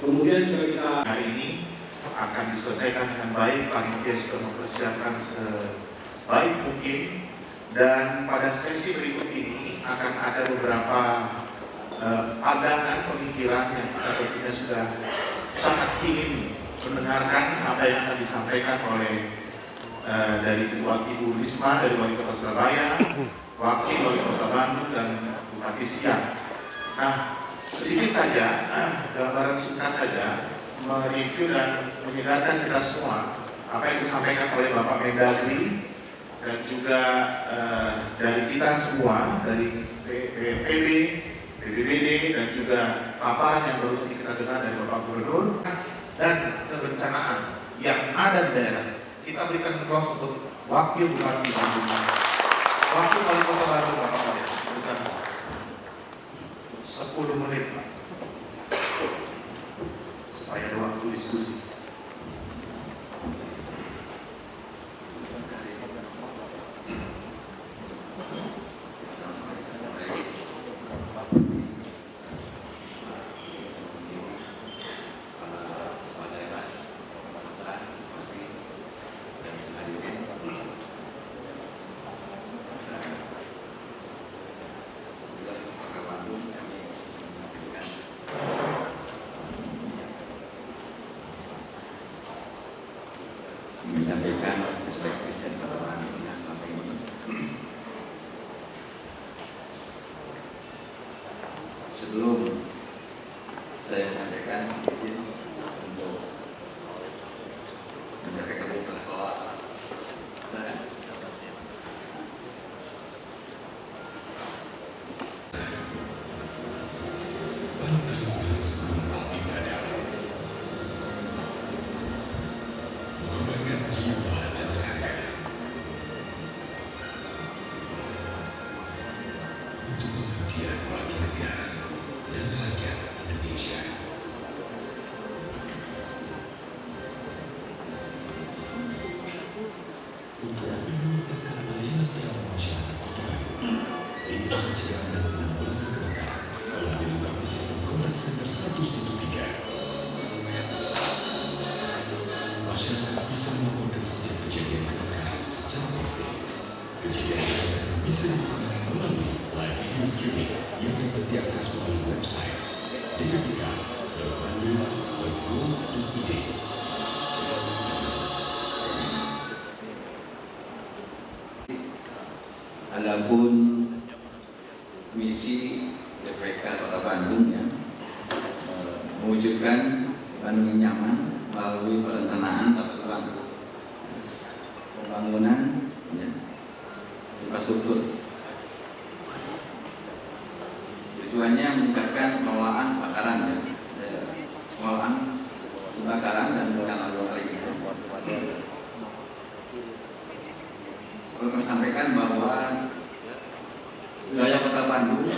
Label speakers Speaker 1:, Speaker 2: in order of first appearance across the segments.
Speaker 1: Kemudian juga kita hari ini akan diselesaikan dengan baik. Panitia sudah mempersiapkan sebaik mungkin, dan pada sesi berikut ini akan ada beberapa pandangan pemikiran yang kita tentunya sudah sangat ingin mendengarkan apa yang akan disampaikan oleh dari Ibu Risma dari Wali Kota Surabaya, Wakil Wali Kota Bandung, dan Bupati Siak. Nah, sedikit saja, gambaran singkat saja, mereview dan menyegarkan kita semua apa yang disampaikan oleh Bapak Mendagri dan juga dari kita semua, dari PB, BPBD, dan juga paparan yang baru saja kita dengar dari Bapak Gubernur dan kebencanaan yang ada di daerah. Kita berikan aplaus untuk Wakil Bupati Bandung, Wakil Wali Kota Bandung, Bapak bersama 10 menit supaya ada waktu diskusi.
Speaker 2: Menyampaikan aspek Presiden Kota Bandung yang selama ini. Sebelum saya menyampaikan izin untuk menyampaikan telah
Speaker 3: jiwa dan raga untuk pengabdian bagi negara dan rakyat Indonesia. Untuk lebih meningkatkan pelayanan terhadap masyarakat Kota Bandung, ini mencegah dan penanggulangan kebakaran telah dilengkapi sistem kontak center 113. Masyarakat bisa melaporkan setiap kejadian kebakaran secara pasti. Kejadian kebakaran bisa dilakukan melalui live video streaming yang dapat diakses melalui website www.bandung.go.id.
Speaker 2: Adapun misi DPK Kota Bandung yang mewujudkan Bandung yang nyaman melalui perencanaan tata ruang, pembangunan infrastruktur. Tujuannya meningkatkan pengelolaan kebakaran, pengelolaan kebakaran dan bencana luar lainnya. Perlu kami sampaikan bahwa wilayah Kota Bandung,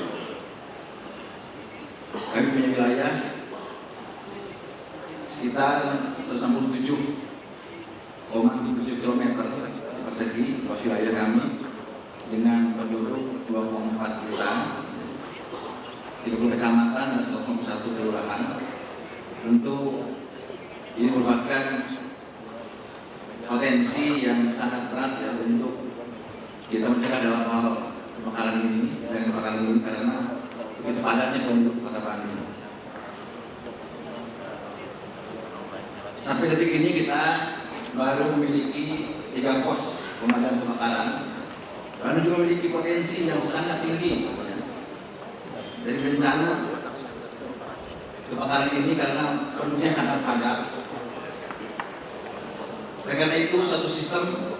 Speaker 2: kami punya wilayah sekitar 167,7 km persegi luas wilayah kami dengan penduduk 2,4 juta, 30 kecamatan dan 151 kelurahan. Tentu ini merupakan potensi yang sangat berat ya untuk kita mencegah dalam hal kebakaran ini, karena begitu padatnya penduduk Kota Bandung. Sampai detik ini kita baru memiliki 3 pos pemadam kebakaran. Bandung juga memiliki potensi yang sangat tinggi dari bencana kebakaran ini karena penduduknya sangat padat. Karena itu suatu sistem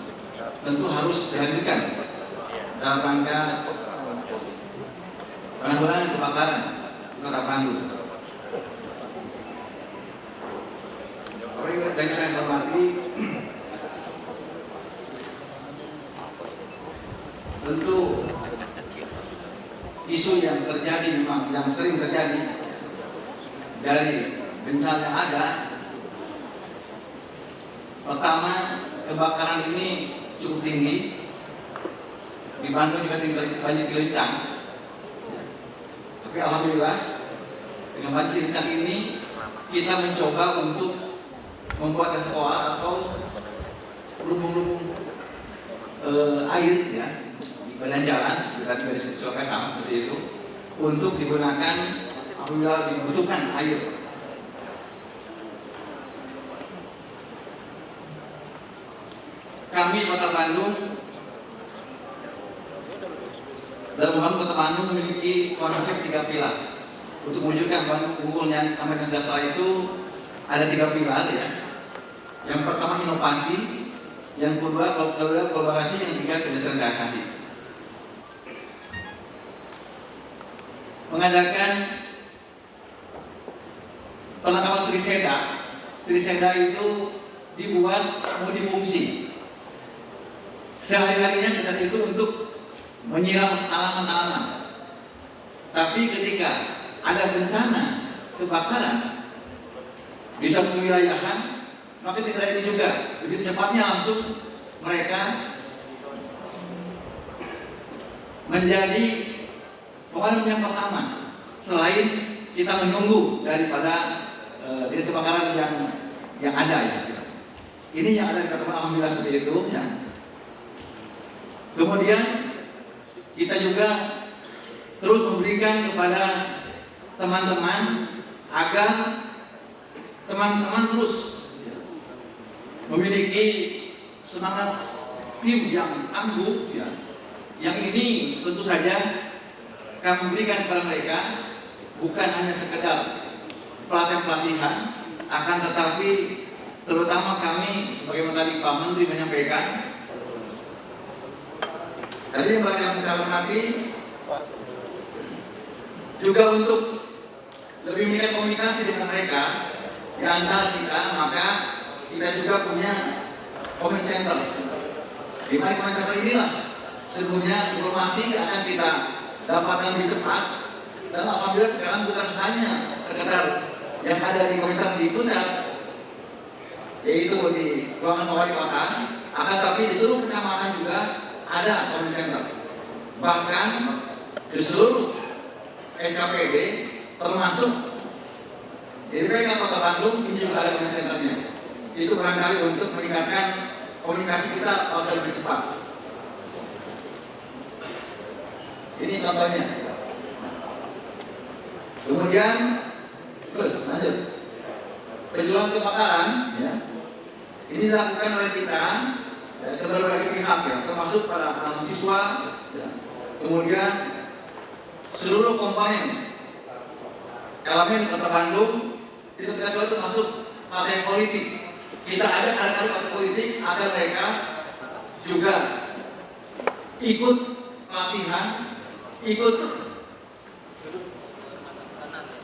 Speaker 2: tentu harus dihadirkan dalam rangka penanggulangan kebakaran Kota Bandung. Dan saya hormati, tentu isu yang terjadi memang yang sering terjadi dari bencana yang ada. Pertama, kebakaran ini cukup tinggi. Di Bandung juga sering banjir kelincang. Tapi alhamdulillah dengan banjir kelincang ini kita mencoba untuk membuat reservoir atau lumbung-lumbung air ya di badan jalan seperti tadi dari Sulawesi sama seperti itu untuk digunakan apabila dibutuhkan air. Kami Kota Bandung dalam membangun Kota Bandung memiliki konsep 3 pilar. Untuk mewujudkan unggulnya Amerika Sejahtera itu ada 3 pilar ya. Yang pertama inovasi, yang kedua kolaborasi, yang ketiga desentralisasi. Mengadakan penangkapan triseda. Triseda itu dibuat multifungsi. Sehari-harinya bisa itu untuk menyiram tanaman-tanaman. Tapi ketika ada bencana kebakaran di suatu kewilayahan, maka triseda ini juga begitu cepatnya langsung mereka menjadi pemadam yang pertama. Selain kita menunggu daripada dinas kebakaran yang ada ya. Ini yang ada di Kota Bandung, alhamdulillah seperti itu ya. Kemudian kita juga terus memberikan kepada teman-teman agar teman-teman terus memiliki semangat tim yang tangguh ya. Yang ini tentu saja kami berikan kepada mereka bukan hanya sekedar pelatihan-pelatihan, akan tetapi terutama kami sebagaimana tadi Pak Menteri menyampaikan tadi yang saya hormati juga untuk lebih meningkat komunikasi dengan mereka di antara kita, maka kita juga punya comment center. Di mana comment center inilah sebenarnya informasi akan kita dapatkan lebih cepat, dan alhamdulillah sekarang bukan hanya sekedar yang ada di comment center di pusat, yaitu di ruangan wali kota, akan tapi di seluruh kecamatan juga ada comment center. Bahkan di seluruh SKPD termasuk di DPK Kota Bandung ini juga ada comment centernya. Itu barangkali untuk meningkatkan komunikasi kita agar lebih cepat. Ini contohnya. Kemudian terus lanjut. Penjualan kebakaran ya. Ini dilakukan oleh kita ke berbagai pihak ya, termasuk pada mahasiswa ya. Kemudian seluruh komponen elemen Kota Bandung tidak terkecuali termasuk partai politik. Kita ada adik-adik partai politik agar mereka juga ikut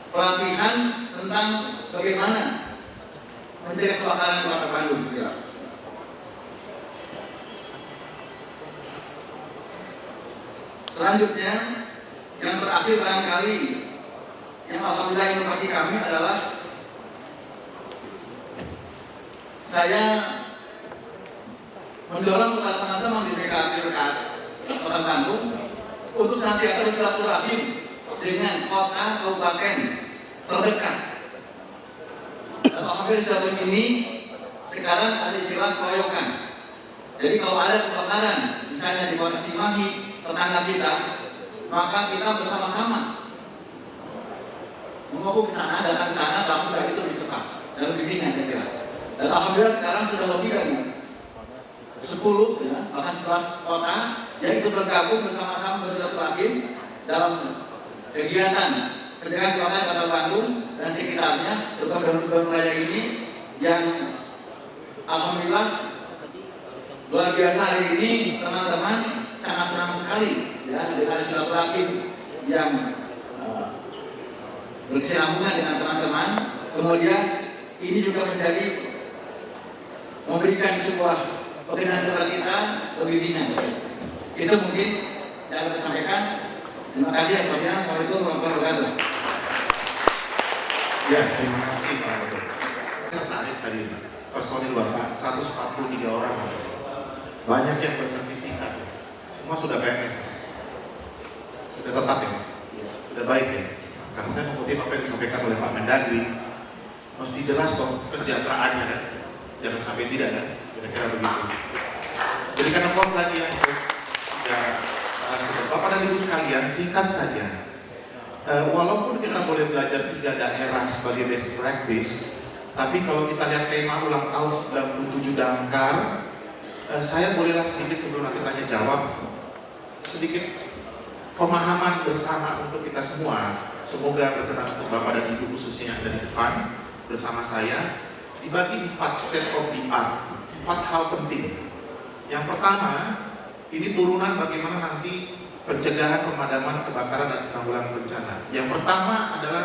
Speaker 2: pelatihan tentang bagaimana mencegah kebakaran di Kota Bandung. Selanjutnya, yang terakhir barangkali yang alhamdulillah inovasi kami adalah saya mendorong kepada teman-teman di BKP Kota Bandung untuk senantiasa bersilaturahim dengan kota kabupaten terdekat. Dan alhamdulillah silaturahim ini sekarang ada istilah keroyokan. Jadi kalau ada kebakaran misalnya di kota Cimahi tetangga kita, maka kita bersama-sama mengumpul ke sana, datang ke sana, alhamdulillah itu lebih cepat dan lebih ringan saya kira. Dan alhamdulillah sekarang sudah lebih dari 10 ya, bahkan 11 kota yang ikut bergabung bersama-sama bersilaturahim dalam kegiatan pencegahan kebakaran Kota Bandung dan sekitarnya, terutama Bandung Raya ini yang alhamdulillah luar biasa. Hari ini teman-teman sangat senang sekali ya dengan silaturahim yang berkesinambungan dengan teman-teman. Kemudian ini juga menjadi memberikan sebuah pekerjaan kepada kita lebih ringan. Itu mungkin yang saya sampaikan. Terima kasih atas perhatian. Assalamualaikum warahmatullahi wabarakatuh.
Speaker 1: Ya, terima kasih Pak Wali. Tertarik tadi personil Bapak 143 orang. Banyak yang bersertifikat. Semua sudah PNS. Sudah tetap ya? Sudah baik ya? Karena saya mengutip apa yang disampaikan oleh Pak Mendagri, mesti jelas dong kesejahteraannya kan, jangan sampai tidak kan, kira-kira begitu. Berikan aplaus lagi ya untuk Bapak dan Ibu sekalian, singkat saja. Walaupun kita boleh belajar 3 daerah sebagai best practice, tapi kalau kita lihat tema ulang tahun 97 Damkar, saya bolehlah sedikit sebelum nanti tanya jawab, sedikit pemahaman bersama untuk kita semua. Semoga berkenan untuk Bapak dan Ibu khususnya yang ada di depan bersama saya, dibagi 4 state of the art, 4 hal penting. Yang pertama, ini turunan bagaimana nanti pencegahan, pemadaman, kebakaran, dan penanggulangan bencana. Yang pertama adalah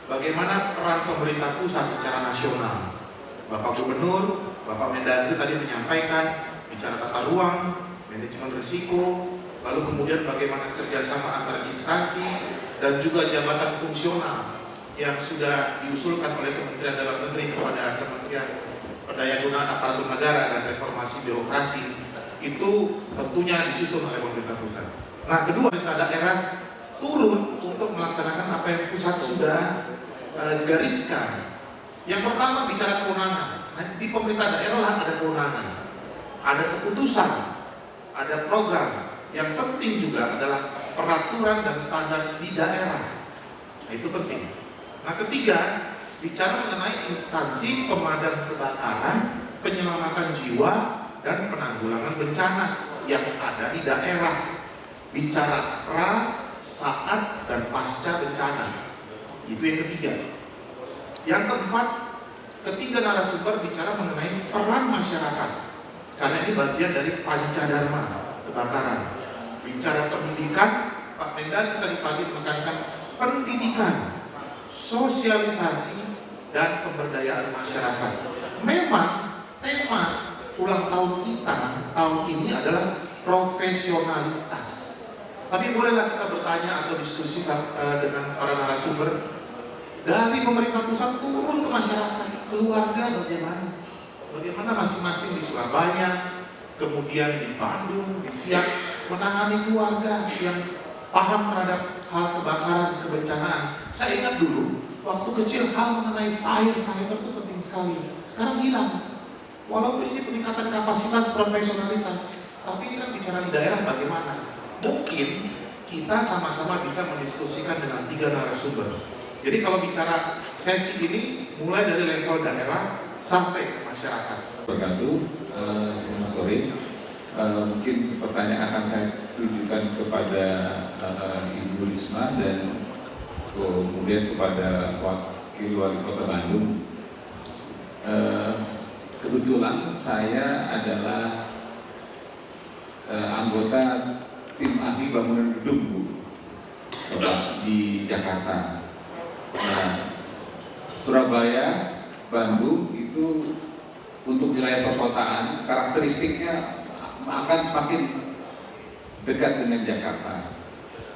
Speaker 1: bagaimana peran pemerintah pusat secara nasional. Bapak Gubernur, Bapak Mendagri tadi menyampaikan, bicara tata ruang, manajemen risiko, lalu kemudian bagaimana kerjasama antara instansi, dan juga jabatan fungsional yang sudah diusulkan oleh Kementerian Dalam Negeri kepada Kementerian Pendayagunaan Aparatur Negara dan Reformasi Birokrasi, itu tentunya disusun oleh pemerintah pusat. Nah, kedua, pemerintah daerah turun untuk melaksanakan apa yang pusat sudah gariskan. Yang pertama bicara kewenangan. Nah, di pemerintah daerah ada kewenangan, ada keputusan, ada program. Yang penting juga adalah peraturan dan standar di daerah. Nah, itu penting. Nah, ketiga, bicara mengenai instansi pemadam kebakaran, penyelamatan jiwa, dan penanggulangan bencana yang ada di daerah. Bicara pra, saat, dan pasca bencana. Itu yang ketiga. Yang keempat, ketiga narasumber bicara mengenai peran masyarakat, karena ini bagian dari pancadharma kebakaran. Bicara pendidikan, Pak Mendagri tadi pagi menekankan pendidikan, sosialisasi, dan pemberdayaan masyarakat. Memang tema ulang tahun kita tahun ini adalah profesionalitas. Tapi bolehlah kita bertanya atau diskusi dengan para narasumber, dari pemerintah pusat turun ke masyarakat, keluarga bagaimana? Bagaimana masing-masing di Surabaya, kemudian di Bandung, di Siak, menangani keluarga yang paham terhadap hal kebakaran, kebencanaan. Saya ingat dulu, waktu kecil hal mengenai firefighter itu penting sekali. Sekarang hilang. Walaupun ini peningkatan kapasitas profesionalitas, tapi ini kan bicara di daerah bagaimana? Mungkin kita sama-sama bisa mendiskusikan dengan 3 narasumber. Jadi kalau bicara sesi ini, mulai dari level daerah sampai ke masyarakat.
Speaker 4: Selamat sore. Mungkin pertanyaan akan saya tujukan kepada Ibu Risma dan kemudian kepada Wakil Wali Kota Bandung. Kebetulan saya adalah anggota tim ahli bangunan gedung, Bu, di Jakarta. Nah, Surabaya, Bandung itu untuk wilayah perkotaan karakteristiknya akan semakin dekat dengan Jakarta,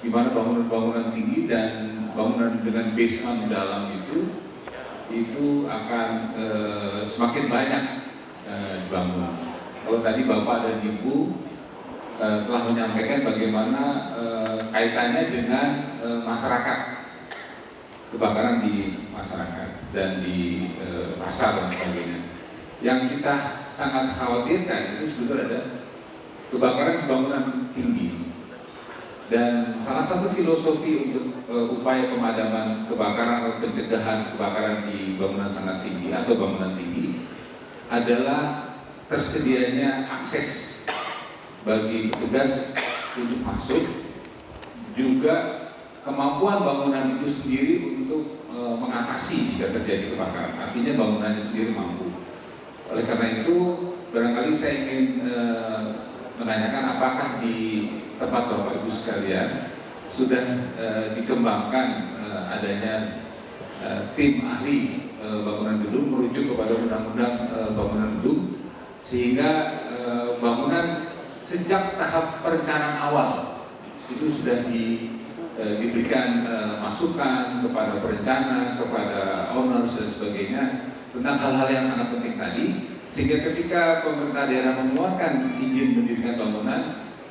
Speaker 4: di mana bangunan-bangunan tinggi dan bangunan dengan basement dalam itu akan semakin banyak dibangun. Kalau tadi Bapak dan Ibu telah menyampaikan bagaimana kaitannya dengan masyarakat, kebakaran di masyarakat dan di pasar dan sebagainya. Yang kita sangat khawatirkan itu sebetulnya ada kebakaran bangunan tinggi. Dan salah satu filosofi untuk upaya pemadaman kebakaran atau pencegahan kebakaran di bangunan sangat tinggi atau bangunan tinggi adalah tersedianya akses bagi petugas untuk masuk, juga kemampuan bangunan itu sendiri untuk mengatasi jika terjadi kebakaran. Artinya bangunannya sendiri mampu. Oleh karena itu, barangkali saya ingin menanyakan apakah di tempat Bapak Ibu sekalian sudah dikembangkan adanya tim ahli bangunan gedung merujuk kepada undang-undang bangunan gedung, sehingga bangunan sejak tahap perencanaan awal itu sudah diberikan masukan kepada perencana, kepada owners dan sebagainya tentang hal-hal yang sangat penting tadi, sehingga ketika pemerintah daerah mengeluarkan izin mendirikan bangunan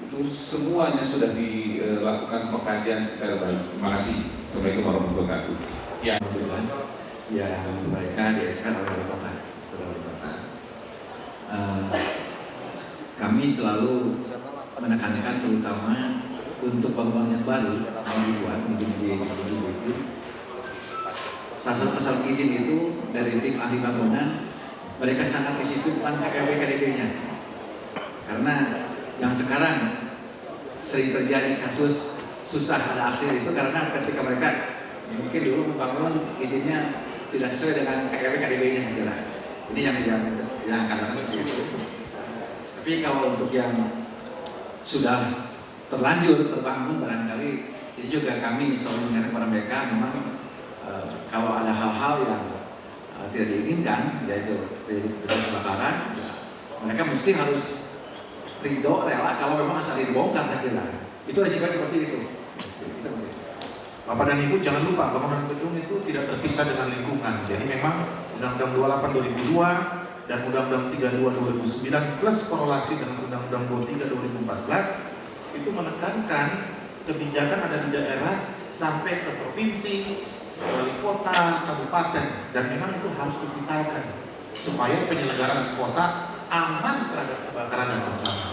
Speaker 4: itu semuanya sudah dilakukan pengkajian secara baik. Terima kasih. Assalamualaikum warahmatullahi wabarakatuh.
Speaker 5: Ya,
Speaker 2: yang mereka dieskan oleh wali kota. Kami selalu menekankan terutama untuk bangunan yang baru yang dibuat untuk itu. Salah satu persoalan izin itu dari tim ahli bangunan, mereka sangat disitu tentang KKW KDP-nya. Karena yang sekarang sering terjadi kasus susah ada aksi itu karena ketika mereka mungkin dulu membangun izinnya tidak sesuai dengan KKW KDP-nya saya kira. Ini yang akan seperti itu. Tapi kalau untuk yang sudah terlanjur terbangun barangkali ini juga kami selalu mengingatkan kepada mereka memang kalau ada hal-hal yang tidak diinginkan yaitu kebakaran, mereka mesti harus ridho rela kalau memang asal dibongkar saya kira. Itu risiko seperti itu.
Speaker 1: Bapak dan Ibu jangan lupa bangunan gedung itu tidak terpisah dengan lingkungan. Jadi memang Undang-Undang 28 2002 dan Undang-Undang 32 2009 plus korelasi dengan Undang-Undang 23 2014 itu menekankan kebijakan ada di daerah sampai ke provinsi, wali kota, kabupaten, dan memang itu harus divitalkan supaya penyelenggaraan kota aman terhadap kebakaran dan bencana.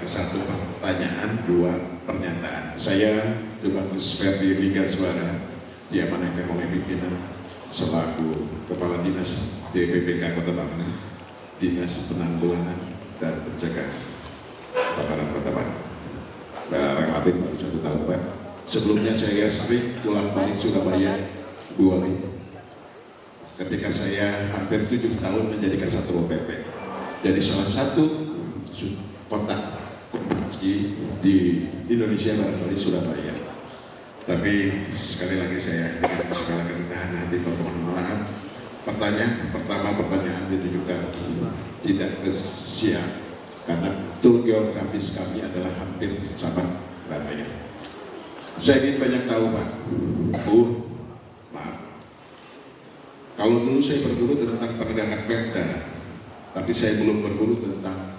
Speaker 5: Satu pertanyaan, dua pernyataan. Saya Tubagus Ferdi Liga Suara diamanahkan oleh pimpinan selaku Kepala Dinas DPPK Kota Bandung, Dinas Penanggulangan dan Pencegahan Kebakaran Kota Bandung. Relatif baru 1 tahun Pak. Sebelumnya saya sering pulang balik Surabaya 2 kali. Ketika saya hampir 7 tahun menjadi Kasatpol PP. Jadi salah satu kota di Indonesia barangkali Surabaya. Tapi sekali lagi saya dengan segala kerendahan hati mohon maaf. Pertanyaan ditujukan tidak ke siang karena betul geografis kami adalah hampir sama raya. Saya ingin banyak tahu Pak. Maaf. Kalau dulu saya berburu tentang penegakan Perda, tapi saya belum berburu tentang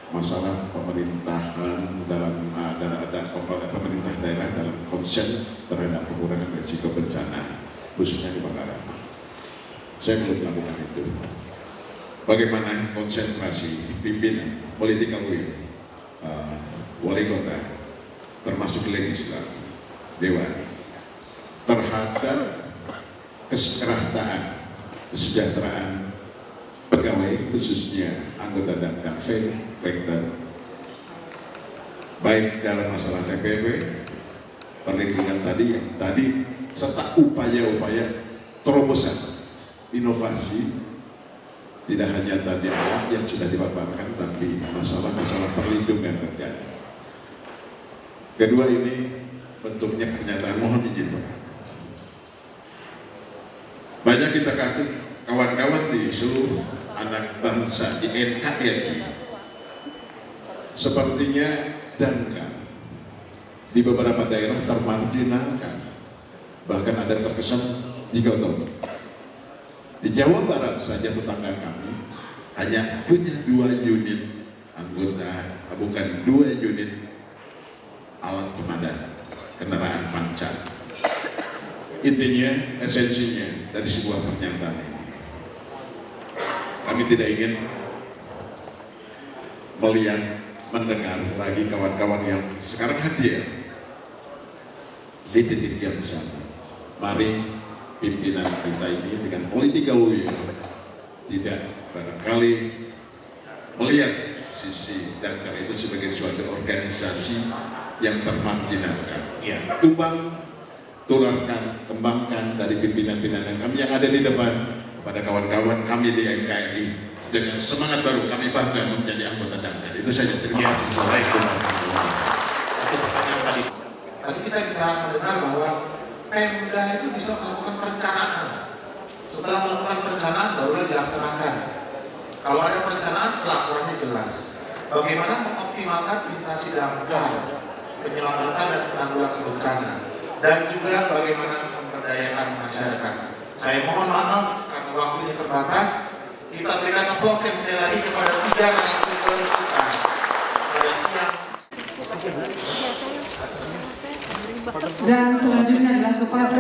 Speaker 5: masalah pemerintahan dalam pemerintah daerah dalam konsen terhadap pengurangan risiko bencana khususnya kebakaran. Saya belum melakukan itu. Bagaimana konsentrasi pimpinan political will, wali kota, termasuk legislatif, dewan terhadap kesejahteraan pegawai khususnya anggota dan faktor baik dalam masalah TPP, perlindungan tadi serta upaya-upaya terobosan inovasi tidak hanya tadi alat yang sudah dipaparkan tapi masalah-masalah perlindungan terjadi. Kedua ini bentuknya pernyataan mohon izin Pak. Banyak kita kawan-kawan di seluruh anak bangsa di NKRI sepertinya dangkal di beberapa daerah termarginalkan, bahkan ada terkesan digotomi. Di Jawa Barat saja tetangga kami hanya punya 2 unit anggota, bukan 2 unit alat pemadam kendaraan pancar. Intinya, esensinya dari sebuah pernyataan ini, kami tidak ingin melihat, mendengar lagi kawan-kawan yang sekarang hadir di titik yang sama. Mari pimpinan kita ini dengan political will tidak barangkali melihat sisi Damkar itu sebagai suatu organisasi yang termarginalkan. Ya, tularkan, kembangkan dari pimpinan-pimpinan kami yang ada di depan kepada kawan-kawan kami di NKRI dengan semangat baru kami bangga menjadi anggota Damkar. Itu saja. Terima kasih.
Speaker 1: Tadi kita bisa mendengar bahwa Pemda itu bisa melakukan perencanaan. Setelah melakukan perencanaan barulah dilaksanakan. Kalau ada perencanaan, pelaporannya jelas. Bagaimana mengoptimalkan instansi damkar, penyelamatan dan penanggulangan bencana, dan juga bagaimana memberdayakan masyarakat. Saya mohon maaf karena waktunya terbatas. Kita berikan aplaus yang sekali lagi kepada 3 narasumber kita pada siang.
Speaker 6: Dan selanjutnya adalah kepada